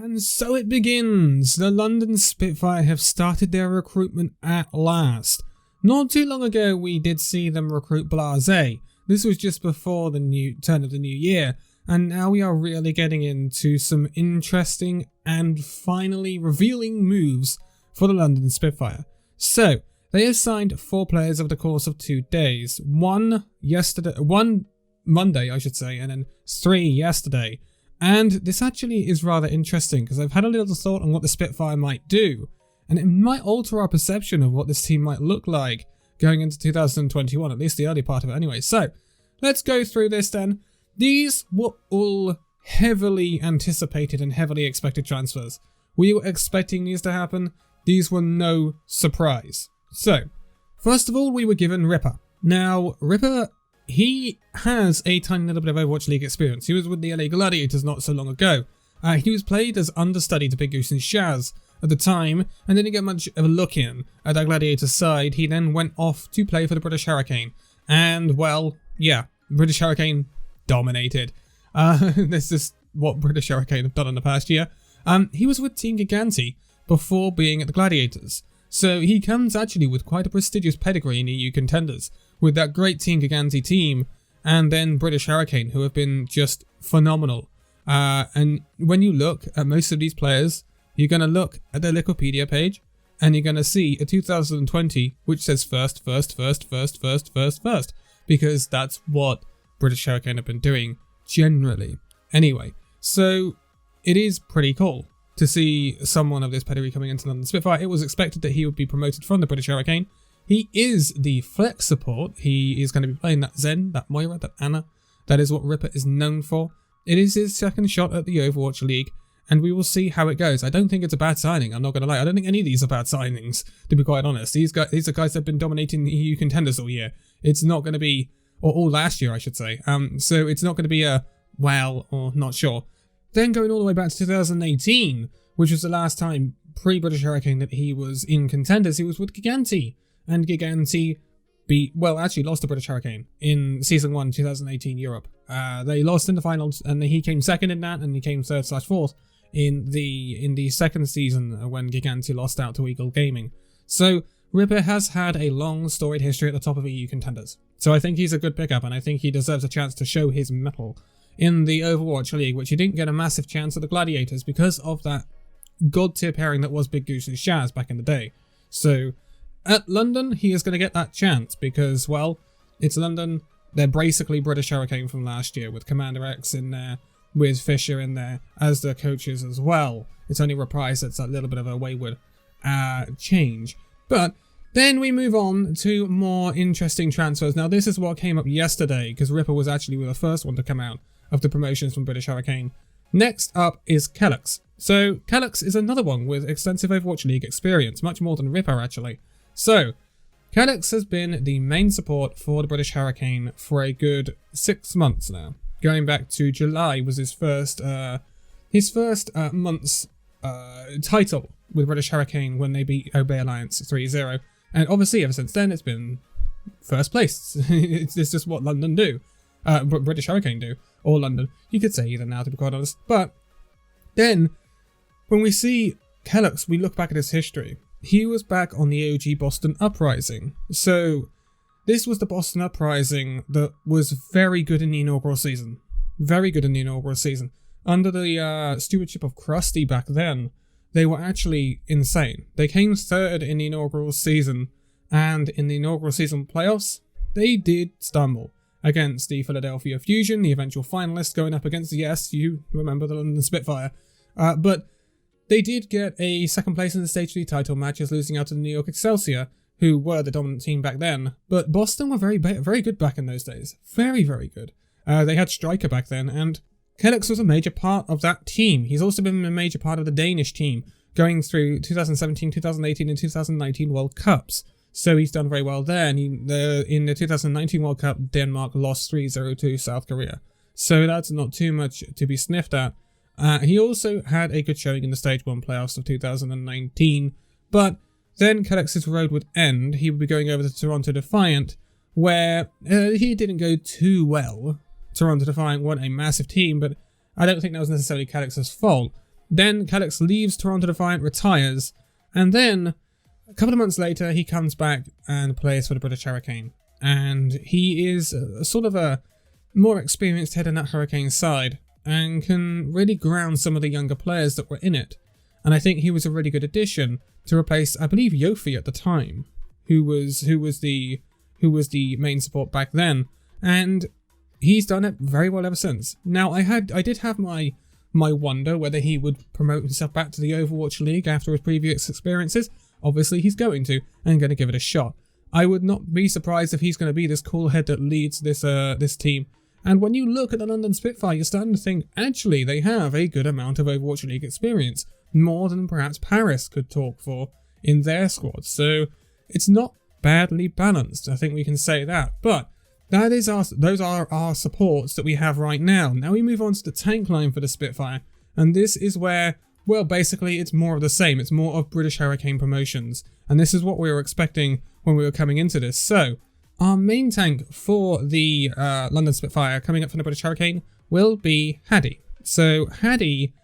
And so it begins. The London Spitfire have started their recruitment at last. Not too long ago we did see them recruit Blase. This was just before the turn of the new year, and now we are really getting into some interesting and finally revealing moves for the London Spitfire. So, they have signed 4 players over the course of 2 days. One Monday, I should say, and then 3 yesterday. And this actually is rather interesting because I've had a little thought on what the Spitfire might do, and it might alter our perception of what this team might look like going into 2021, at least the early part of it anyway. So, let's go through this then. These were all heavily anticipated and heavily expected transfers. We were expecting these to happen. These were no surprise. So, first of all, we were given Ripper. Now, Ripper, he has a tiny little bit of Overwatch League experience. He was with the LA Gladiators not so long ago. He was played as understudy to Big Goose and Shaz at the time, and didn't get much of a look in at that Gladiator side. He then went off to play for the British Hurricane. And, well, yeah, British Hurricane dominated. This is what British Hurricane have done in the past year. He was with Team Giganti before being at the Gladiators. So he comes actually with quite a prestigious pedigree in EU contenders, with that great Team Giganti team, and then British Hurricane, who have been just phenomenal. And when you look at most of these players, you're going to look at their Wikipedia page, and you're going to see a 2020 which says first, because that's what British Hurricane have been doing generally. Anyway, so it is pretty cool to see someone of this pedigree coming into London Spitfire. It was expected that he would be promoted from the British Hurricane. He is the flex support. He is going to be playing that Zen, that Moira, that Anna. That is what Ripper is known for. It is his second shot at the Overwatch League, and we will see how it goes. I don't think it's a bad signing, I'm not going to lie. I don't think any of these are bad signings, to be quite honest. These are guys that have been dominating the EU contenders all year. It's not going to be, or all last year I should say. So it's not going to be a, well, or not sure. Then going all the way back to 2018, which was the last time pre-British Hurricane that he was in contenders, he was with Giganti. And Giganti lost to British Hurricane in Season 1, 2018 Europe. They lost in the finals, and he came second in that, and he came 3rd/4th in the second season when Giganti lost out to Eagle Gaming. So Ripper has had a long storied history at the top of EU contenders. So I think he's a good pickup, and I think he deserves a chance to show his mettle in the Overwatch League, which he didn't get a massive chance at the Gladiators because of that god-tier pairing that was Big Goose and Shaz back in the day. So at London, he is going to get that chance because, well, it's London. They're basically British Hurricane from last year with Commander X in there, with Fisher in there as the coaches as well. It's only Reprise that's a little bit of a wayward change. But then we move on to more interesting transfers. Now, this is what came up yesterday because Ripper was actually the first one to come out of the promotions from British Hurricane. Next up is Kellux. So Kellux is another one with extensive Overwatch League experience, much more than Ripper actually. So Kellux has been the main support for the British Hurricane for a good 6 months now. Going back to July was his first month's title with British Hurricane when they beat Obey Alliance 3-0. And obviously ever since then it's been first place. it's just what London do. British Hurricane do. Or London. You could say either now, to be quite honest. But then when we see Kellux, we look back at his history. He was back on the OG Boston Uprising. So this was the Boston Uprising that was very good in the inaugural season. Very good in the inaugural season. Under the stewardship of Krusty back then, they were actually insane. They came 3rd in the inaugural season, and in the inaugural season playoffs, they did stumble against the Philadelphia Fusion, the eventual finalists, going up against, yes, you remember the London Spitfire. But they did get a 2nd place in the Stage 3 title matches, losing out to the New York Excelsior, who were the dominant team back then. But Boston were very good back in those days. Very, very good. They had Striker back then, and Kellux was a major part of that team. He's also been a major part of the Danish team, going through 2017, 2018, and 2019 World Cups. So he's done very well there. And in the 2019 World Cup, Denmark lost 3-0 to South Korea. So that's not too much to be sniffed at. He also had a good showing in the Stage 1 playoffs of 2019, but then Kellux's road would end. He would be going over to Toronto Defiant, where he didn't go too well. Toronto Defiant weren't a massive team, but I don't think that was necessarily Kellux's fault. Then Calyx leaves Toronto Defiant, retires, and then a couple of months later he comes back and plays for the British Hurricane. And he is sort of a more experienced head in that Hurricane side and can really ground some of the younger players that were in it. And I think he was a really good addition to replace, I believe, Yofi at the time, who was the main support back then. And he's done it very well ever since. Now, I did have my wonder whether he would promote himself back to the Overwatch League after his previous experiences. Obviously, he's going to, and going to give it a shot. I would not be surprised if he's going to be this cool head that leads this team. And when you look at the London Spitfire, you're starting to think, actually, they have a good amount of Overwatch League experience. More than perhaps Paris could talk for in their squad. So it's not badly balanced, I think we can say that. But those are our supports that we have right now. Now we move on to the tank line for the Spitfire. And this is where, well, basically it's more of the same. It's more of British Hurricane promotions. And this is what we were expecting when we were coming into this. So our main tank for the London Spitfire coming up from the British Hurricane will be Haddy. So Haddy,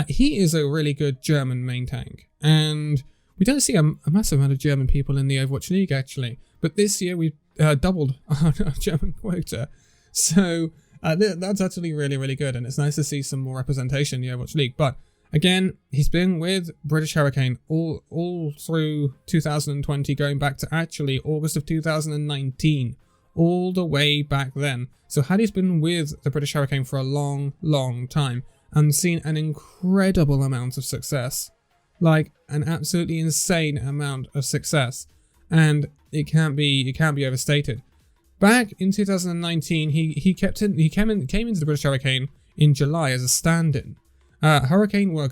he is a really good German main tank. And we don't see a massive amount of German people in the Overwatch League, actually. But this year we've doubled our German quota. So that's actually really, really good. And it's nice to see some more representation in the Overwatch League. But again, he's been with British Hurricane all through 2020, going back to actually August of 2019, all the way back then. So Haddy's been with the British Hurricane for a long, long time and seen an incredible amount of success. Like an absolutely insane amount of success. And it can't be overstated. Back in 2019, he came into the British Hurricane in July as a stand-in. Hurricane were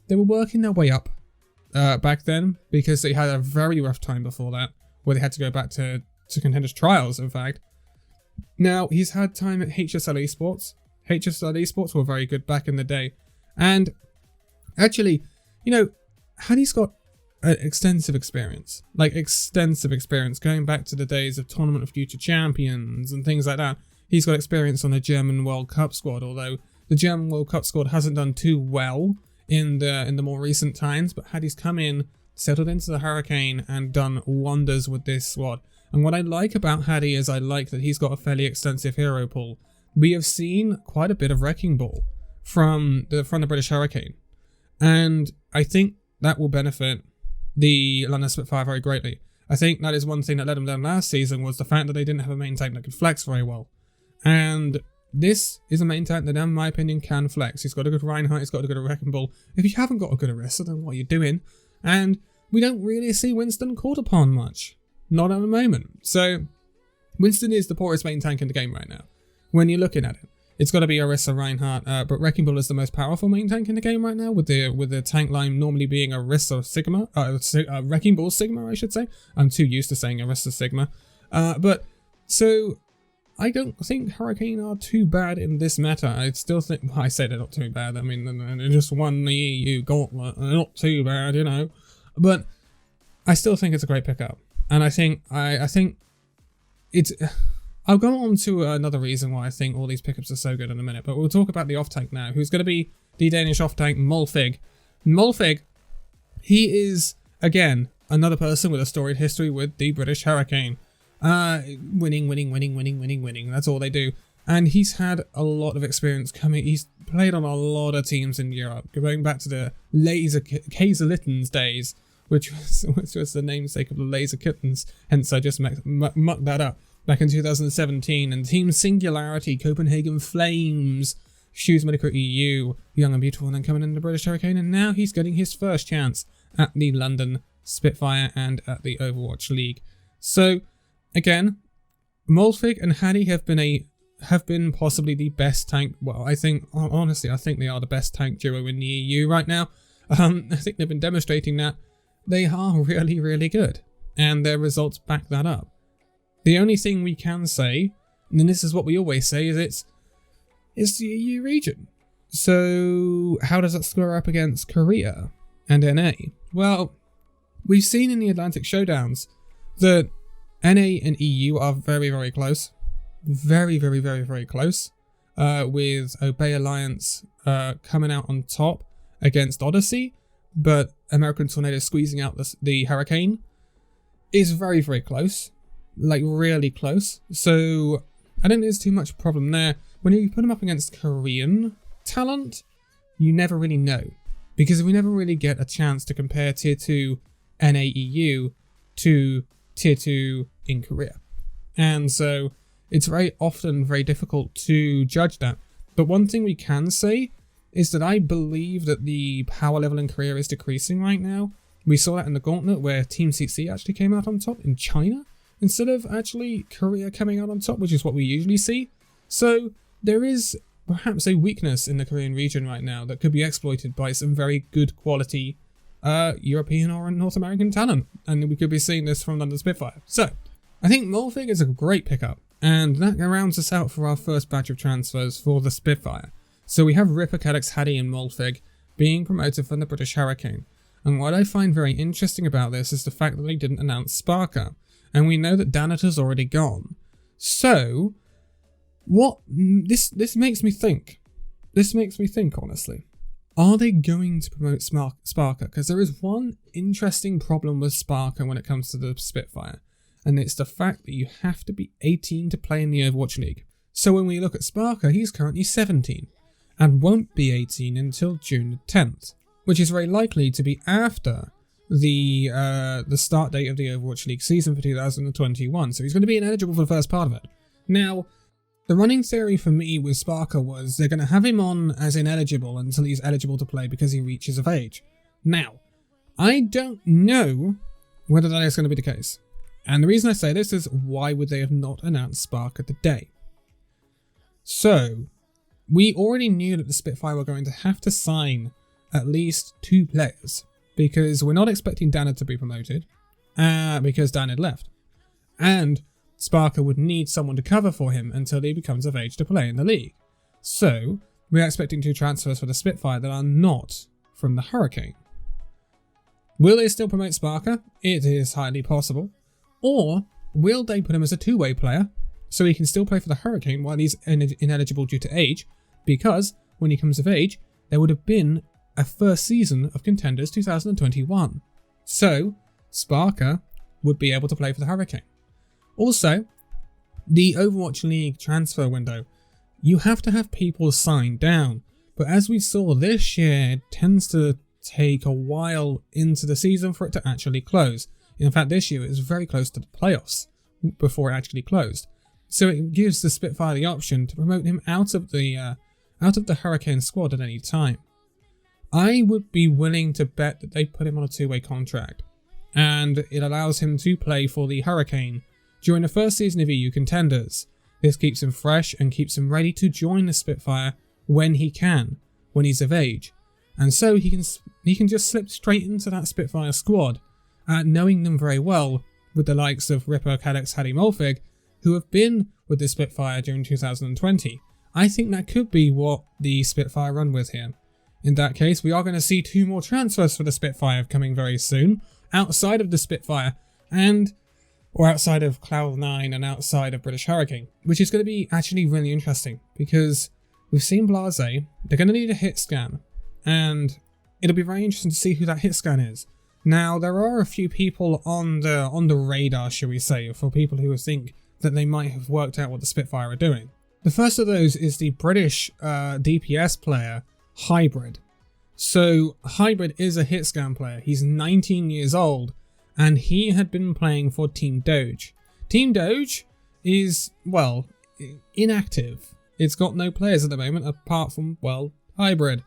they were working their way up back then because they had a very rough time before that, where they had to go back to contenders trials, in fact. Now, he's had time at HSL Esports. HSL Esports were very good back in the day. And actually, you know, Haddy's got extensive experience, going back to the days of Tournament of Future Champions and things like that. He's got experience on the German World Cup squad, although the German World Cup squad hasn't done too well in the more recent times, but Haddy's come in, settled into the Hurricane, and done wonders with this squad. And what I like about Haddy is I like that he's got a fairly extensive hero pool. We have seen quite a bit of Wrecking Ball from the British Hurricane. And I think that will benefit the London Spitfire very greatly. I think that is one thing that let them down last season, was the fact that they didn't have a main tank that could flex very well. And this is a main tank that, in my opinion, can flex. He's got a good Reinhardt, he's got a good Wrecking Ball. If you haven't got a good Orisa, then what are you doing? And we don't really see Winston called upon much. Not at the moment. So Winston is the poorest main tank in the game right now, when you're looking at it. It's got to be Orisa, Reinhardt, but Wrecking Ball is the most powerful main tank in the game right now, with the tank line normally being Orisa Sigma, Wrecking Ball Sigma, I should say. I'm too used to saying Orisa Sigma. But so I don't think Hurricane are too bad in this meta. I still think, well, I say they're not too bad. I mean, they just won the EU gauntlet. They're not too bad, you know. But I still think it's a great pickup, and I think it's. I'll go on to another reason why I think all these pickups are so good in a minute, but we'll talk about the off-tank now, who's going to be the Danish off-tank, Molfig. Molfig, he is, again, another person with a storied history with the British Hurricane. Winning. That's all they do. And he's had a lot of experience coming. He's played on a lot of teams in Europe, going back to the Kaiserlittens days, which was the namesake of the Laser Kittens, hence I just mucked that up. Back in 2017, and Team Singularity, Copenhagen Flames, Shoes Medical EU, Young and Beautiful, and then coming in the British Hurricane, and now he's getting his first chance at the London Spitfire and at the Overwatch League. So, again, Molfig and Haddy have been possibly the best tank. Well, I think they are the best tank duo in the EU right now. I think they've been demonstrating that they are really, really good, and their results back that up. The only thing we can say, and this is what we always say, is it's the EU region. So how does that square up against Korea and NA? Well, we've seen in the Atlantic showdowns that NA and EU are very, very close. Very, very, very, very close. With Obey Alliance coming out on top against Odyssey, but American Tornado squeezing out the Hurricane is very, very close. Like, really close. So, I don't think there's too much problem there. When you put them up against Korean talent, you never really know. Because we never really get a chance to compare Tier 2 NAEU to Tier 2 in Korea. And so, it's very often very difficult to judge that. But one thing we can say is that I believe that the power level in Korea is decreasing right now. We saw that in the Gauntlet where Team CC actually came out on top in China, instead of actually Korea coming out on top, which is what we usually see. So there is perhaps a weakness in the Korean region right now that could be exploited by some very good quality European or North American talent. And we could be seeing this from London Spitfire. So I think Molfig is a great pickup. And that rounds us out for our first batch of transfers for the Spitfire. So we have Ripper, Calyx, Hattie and Molfig being promoted from the British Hurricane. And what I find very interesting about this is the fact that they didn't announce Sparker. And we know that Danita's already gone. So, this makes me think. This makes me think, honestly. Are they going to promote Sparker? Because there is one interesting problem with Sparker when it comes to the Spitfire. And it's the fact that you have to be 18 to play in the Overwatch League. So when we look at Sparker, he's currently 17. And won't be 18 until June 10th. Which is very likely to be after the start date of the Overwatch League season for 2021. So he's going to be ineligible for the first part of it. Now, the running theory for me with Sparker was they're going to have him on as ineligible until he's eligible to play because he reaches of age. Now, I don't know whether that is going to be the case. And the reason I say this is, why would they have not announced Sparker today? So, we already knew that the Spitfire were going to have to sign at least 2 players, because we're not expecting Danner to be promoted, because Dan had left. And Sparker would need someone to cover for him until he becomes of age to play in the league. So, we're expecting 2 transfers for the Spitfire that are not from the Hurricane. Will they still promote Sparker? It is highly possible. Or will they put him as a 2-way player, so he can still play for the Hurricane while he's ineligible due to age, because when he comes of age, there would have been a first season of Contenders 2021. So, Sparker would be able to play for the Hurricane. Also, the Overwatch League transfer window, you have to have people signed down, but as we saw this year, it tends to take a while into the season for it to actually close. In fact, this year it was very close to the playoffs before it actually closed. So it gives the Spitfire the option to promote him out of the Hurricane squad at any time. I would be willing to bet that they put him on a 2-way contract, and it allows him to play for the Hurricane during the first season of EU Contenders. This keeps him fresh and keeps him ready to join the Spitfire when he's of age. And so he can just slip straight into that Spitfire squad, knowing them very well, with the likes of Ripper, Calyx, Hattie, Molfig, who have been with the Spitfire during 2020. I think that could be what the Spitfire run with here. In that case, we are going to see 2 more transfers for the Spitfire coming very soon, outside of the Spitfire, or outside of Cloud9 and outside of British Hurricane, which is going to be actually really interesting, because we've seen Blase, they're going to need a hit scan, and it'll be very interesting to see who that hit scan is. Now, there are a few people on the radar, shall we say, for people who think that they might have worked out what the Spitfire are doing. The first of those is the British DPS player, Hybrid. So, Hybrid is a hit scan player. He's 19 years old, and he had been playing for Team Doge. Team Doge is, well, inactive. It's got no players at the moment, apart from, well, Hybrid.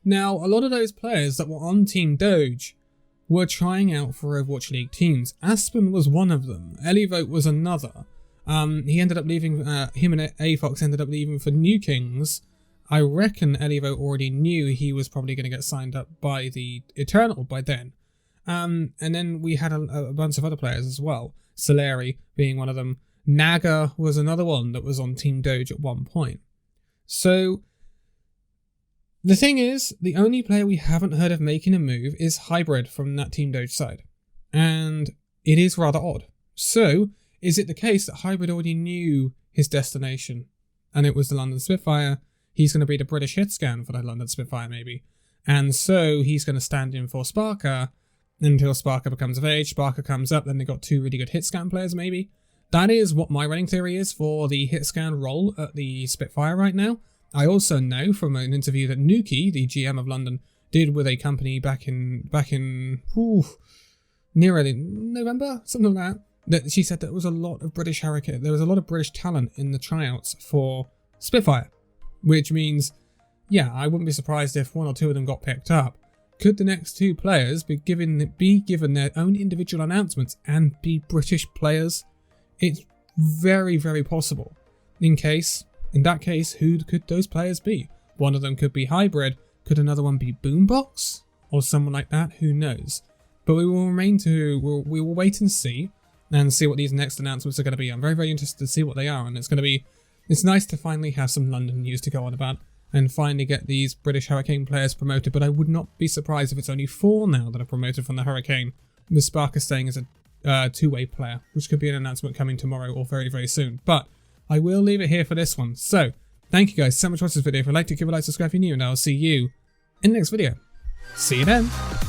Now, a lot of those players that were on Team Doge were trying out for Overwatch League teams. Aspen was one of them. Elivote was another. He ended up leaving, him and AFOX ended up leaving for New Kings. I reckon Elivote already knew he was probably going to get signed up by the Eternal by then. And then we had a bunch of other players as well. Soleri being one of them. Naga was another one that was on Team Doge at one point. So, the thing is, the only player we haven't heard of making a move is Hybrid from that Team Doge side. And it is rather odd. So, is it the case that Hybrid already knew his destination, and it was the London Spitfire? He's going to be the British hit scan for the London Spitfire, maybe. And so he's going to stand in for Sparker until Sparker becomes of age. Sparker comes up, then they got 2 really good hit scan players maybe. That is what my running theory is for the hit scan role at the Spitfire right now. I also know from an interview that Nuki, the GM of London, did with a company back in near November, something like that she said that there was a lot of British Hurricane, there was a lot of British talent in the tryouts for Spitfire, which means, yeah, I wouldn't be surprised if 1 or 2 of them got picked up. Could the next 2 players be given their own individual announcements and be British players? It's very, very possible. In that case, who could those players be? One of them could be Hybrid. Could another one be Boombox? Or someone like that? Who knows? But we will we will wait and see what these next announcements are going to be. I'm very, very interested to see what they are, and it's nice to finally have some London news to go on about and finally get these British Hurricane players promoted. But I would not be surprised if it's only 4 now that are promoted from the Hurricane, with Sparker staying as a two-way player, which could be an announcement coming tomorrow or very, very soon. But I will leave it here for this one. So thank you guys so much for watching this video. If you'd like to, give a like, subscribe if you're new, and I'll see you in the next video. See you then.